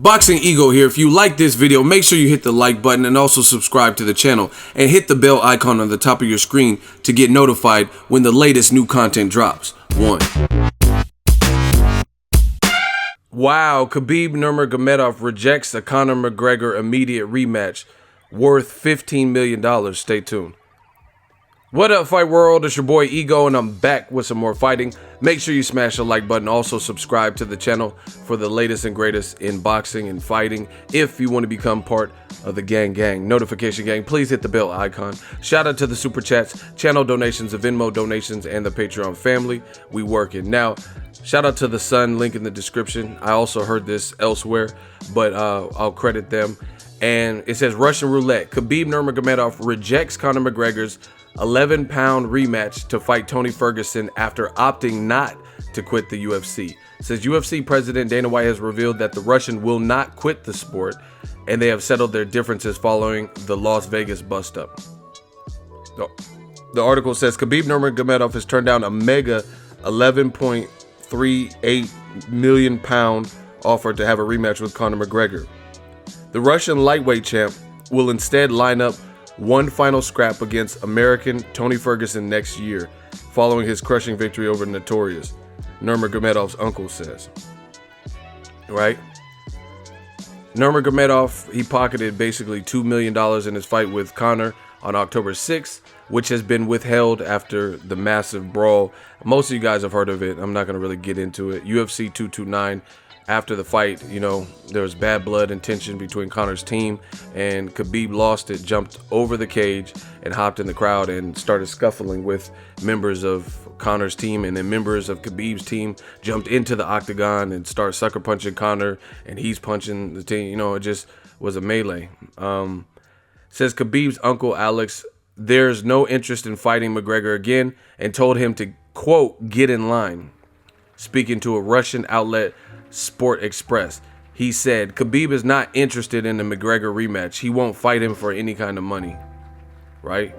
Boxingego here. If you like this video, make sure you hit the like button and also subscribe to the channel and hit the bell icon on the top of your screen to get notified when the latest new content drops. Wow, Khabib Nurmagomedov rejects a Conor McGregor immediate rematch worth $15 million. Stay tuned. What up, Fight World? It's your boy Ego, and I'm back with some more fighting. Make sure you smash the like button. Also, subscribe to the channel for the latest and greatest in boxing and fighting. If you want to become part of the gang, notification gang, please hit the bell icon. Shout out to the super chats, channel donations, the Venmo donations, and the Patreon family. We working now. Shout out to the Sun, link in the description. I also heard this elsewhere, but I'll credit them. And it says Russian roulette. Khabib Nurmagomedov rejects Conor McGregor's 11-pound rematch to fight Tony Ferguson after opting not to quit the UFC. It says UFC President Dana White has revealed that the Russian will not quit the sport, and they have settled their differences following the Las Vegas bust-up. The article says Khabib Nurmagomedov has turned down a mega 11.38 million pound offer to have a rematch with Conor McGregor. The Russian lightweight champ will instead line up one final scrap against American Tony Ferguson next year, following his crushing victory over Notorious, Nurmagomedov's uncle says. Right? Nurmagomedov, he pocketed basically $2 million in his fight with Conor on October 6th, which has been withheld after the massive brawl. Most of you guys have heard of it. I'm not going to really get into it. UFC 229. After the fight, you know, there was bad blood and tension between Conor's team, and Khabib lost it, jumped over the cage and hopped in the crowd and started scuffling with members of Conor's team, and then members of Khabib's team jumped into the octagon and started sucker punching Conor, and he's punching the team. You know, it just was a melee. Says Khabib's uncle Alex, there's no interest in fighting McGregor again, and told him to, quote, get in line. Speaking to a Russian outlet, Sport Express, he said Khabib is not interested in the McGregor rematch. He won't fight him for any kind of money. Right?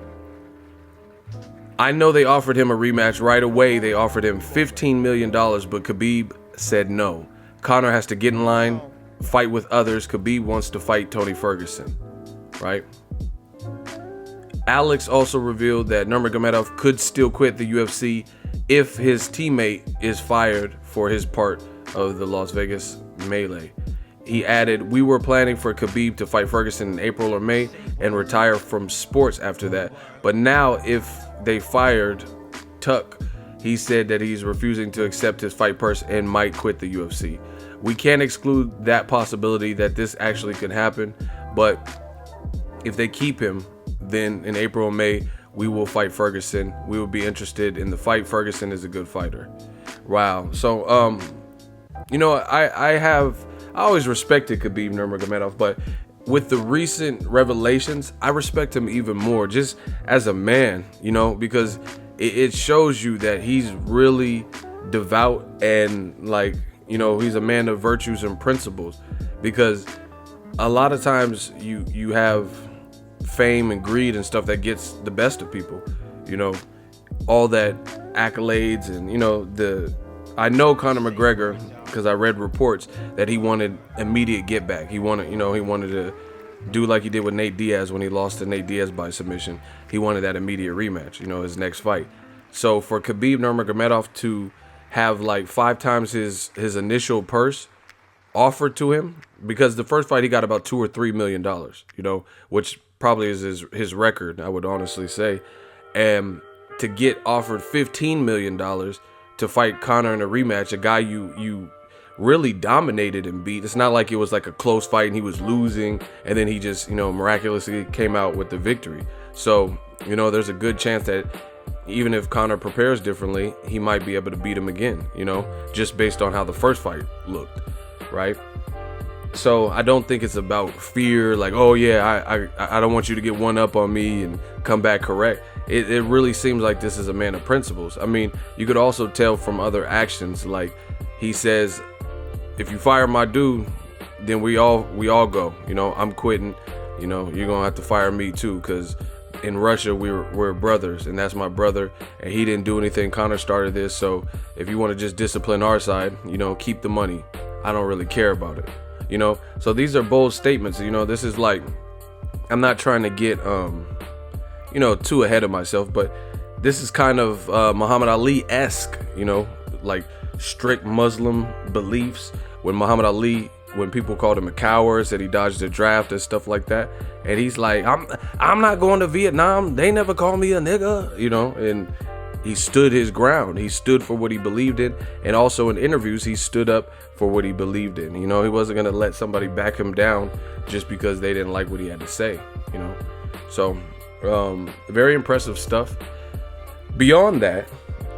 I know they offered him a rematch right away. They offered him $15 million, but Khabib said no. Conor has to get in line, fight with others. Khabib wants to fight Tony Ferguson. Right? Alex also revealed that Nurmagomedov could still quit the UFC if his teammate is fired for his part of the Las Vegas melee. He added, we were planning for Khabib to fight Ferguson in April or May and retire from sports after that. But now if they fired Tuck, he said that he's refusing to accept his fight purse and might quit the UFC. We can't exclude that possibility that this actually could happen, but if they keep him, then in April or May, we will fight Ferguson. We will be interested in the fight. Ferguson is a good fighter. Wow. So, you know, I always respected Khabib Nurmagomedov, but with the recent revelations, I respect him even more just as a man, you know, because it shows you that he's really devout and, like, you know, he's a man of virtues and principles, because a lot of times you have fame and greed and stuff that gets the best of people, you know, all that accolades and, you know, I know Conor McGregor, because I read reports that he wanted immediate get back. He wanted to do like he did with Nate Diaz when he lost to Nate Diaz by submission. He wanted that immediate rematch, you know, his next fight. So for Khabib Nurmagomedov to have like 5 times his initial purse offered to him, because the first fight he got about $2 or $3 million, you know, which probably is his record, I would honestly say, and to get offered $15 million to fight Conor in a rematch, a guy you really dominated and beat. It's not like it was like a close fight and he was losing and then he just, you know, miraculously came out with the victory. So, you know, there's a good chance that even if Conor prepares differently, he might be able to beat him again, you know, just based on how the first fight looked, right? So I don't think it's about fear, like, oh yeah, I don't want you to get one up on me and come back correct. It really seems like this is a man of principles. I mean, you could also tell from other actions, like he says, if you fire my dude, then we all go, you know, I'm quitting, you know, you're gonna have to fire me too, because in Russia we're brothers, and that's my brother, and he didn't do anything. Conor started this, so if you want to just discipline our side, you know, keep the money. I don't really care about it. you know. So these are bold statements, you know. This is like, I'm not trying to get you know, too ahead of myself, but this is kind of Muhammad Ali-esque, you know, like strict Muslim beliefs. When Muhammad Ali, when people called him a coward, said he dodged the draft and stuff like that, and he's like, I'm not going to Vietnam, they never call me a nigga, you know. And he stood his ground. He stood for what he believed in, and also in interviews he stood up for what he believed in, you know. He wasn't going to let somebody back him down just because they didn't like what he had to say, you know. So very impressive stuff. Beyond that,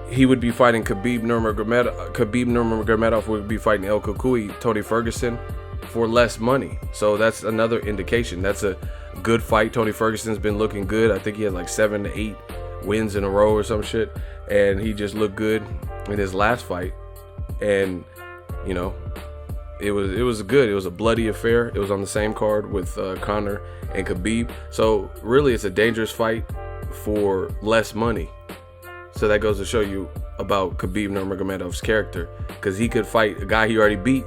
he would be fighting Khabib Nurmagomedov. Khabib Nurmagomedov would be fighting El Kukui, Tony Ferguson, for less money. So that's another indication. That's a good fight. Tony Ferguson's been looking good. I think he has like 7 to 8 wins in a row or some shit, and he just looked good in his last fight. And you know, it was good. It was a bloody affair. It was on the same card with Conor and Khabib. So really, it's a dangerous fight for less money. So that goes to show you about Khabib Nurmagomedov's character, because he could fight a guy he already beat,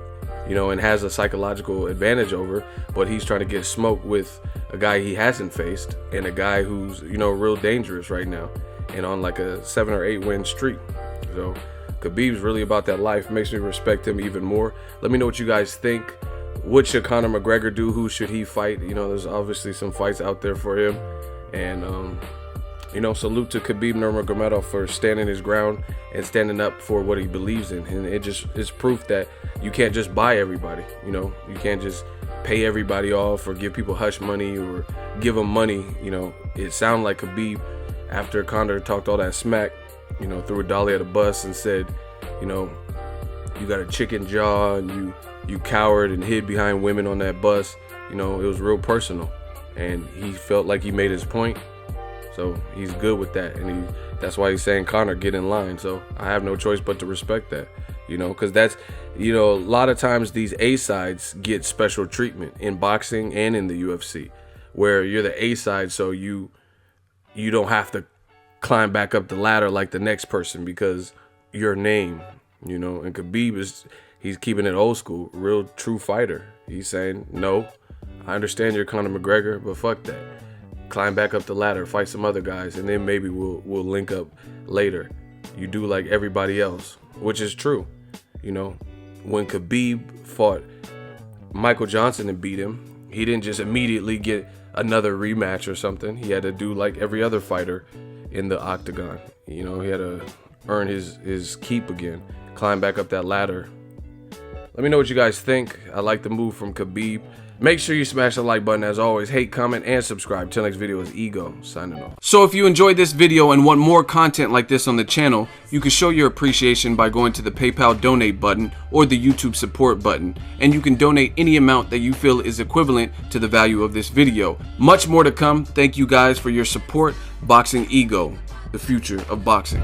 you know, and has a psychological advantage over, but he's trying to get smoked with a guy he hasn't faced, and a guy who's, you know, real dangerous right now and on like a 7 or 8 win streak. So Khabib's really about that life. Makes me respect him even more. Let me know what you guys think. What should Conor McGregor do? Who should he fight? You know, there's obviously some fights out there for him, and you know, salute to Khabib Nurmagomedov for standing his ground and standing up for what he believes in. And it's proof that you can't just buy everybody. You know, you can't just pay everybody off or give people hush money or give them money. You know, it sounded like Khabib, after Conor talked all that smack, you know, threw a dolly at a bus and said, you know, you got a chicken jaw and you cowered and hid behind women on that bus. You know, it was real personal, and he felt like he made his point. So he's good with that, and that's why he's saying, Conor, get in line. So I have no choice but to respect that, you know, because that's, you know, a lot of times these A-sides get special treatment in boxing and in the UFC, where you're the A-side, so you don't have to climb back up the ladder like the next person because your name, you know. And Khabib he's keeping it old school, real true fighter. He's saying, no, I understand you're Conor McGregor, but fuck that. Climb back up the ladder, fight some other guys, and then maybe we'll link up later. You do like everybody else, which is true. You know, when Khabib fought Michael Johnson and beat him, he didn't just immediately get another rematch or something. He had to do like every other fighter in the octagon. You know, he had to earn his keep again, climb back up that ladder. Let me know what you guys think. I like the move from Khabib. Make sure you smash the like button as always. Hate, comment, and subscribe. Till next video is Ego, signing off. So if you enjoyed this video and want more content like this on the channel, you can show your appreciation by going to the PayPal donate button or the YouTube support button. And you can donate any amount that you feel is equivalent to the value of this video. Much more to come. Thank you guys for your support. Boxingego, the future of boxing.